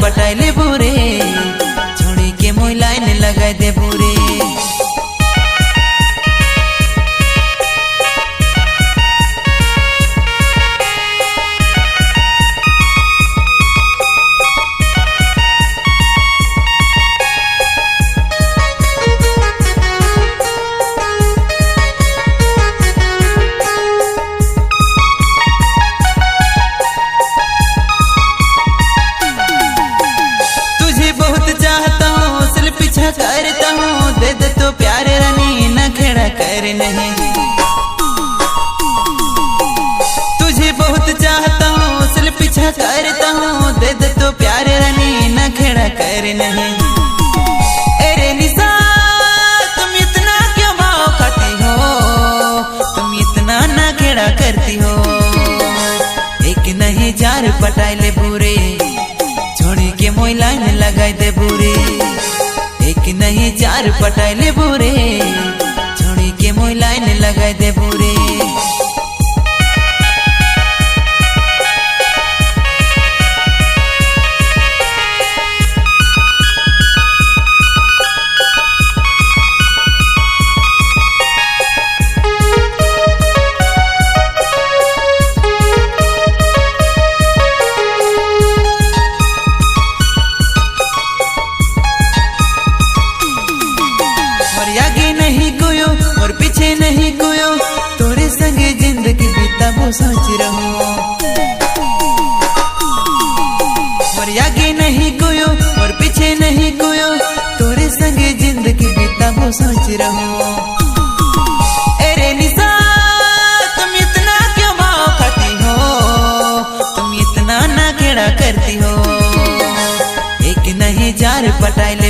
पटाइले बुरे छोड़ी के मोई लाइन लगाई दे बुरे। करता हूँ दे दे तो प्यार रानी न खेड़ा कर नहीं। तुझे बहुत चाहता हूँ सिल पीछा करता हूँ दे दे तो प्यार रानी न खेड़ा कर नहीं। अरे निशा तुम इतना क्यों भाव खाती हो, तुम इतना न खेड़ा करती हो। एक नहीं चार पटाइले बुरे छोड़ी के मोई लाइन लगाई दे बुरे। एक नहीं चार पटाइले बुरे छोड़ी के मोई लाइन लगाई दे बुरे। आगे नहीं कोयो और पीछे नहीं कोयो तोरे संगे जिंदगी बिताबो सोच रहूं। और आगे नहीं कोयो और पीछे नहीं कोयो तोरे संगे जिंदगी बिताबो सोच रहूं। अरे निशा तुम इतना क्यों भाव खाती हो, तुम इतना ना खेड़ा करती हो। एक नहीं चार पटाइले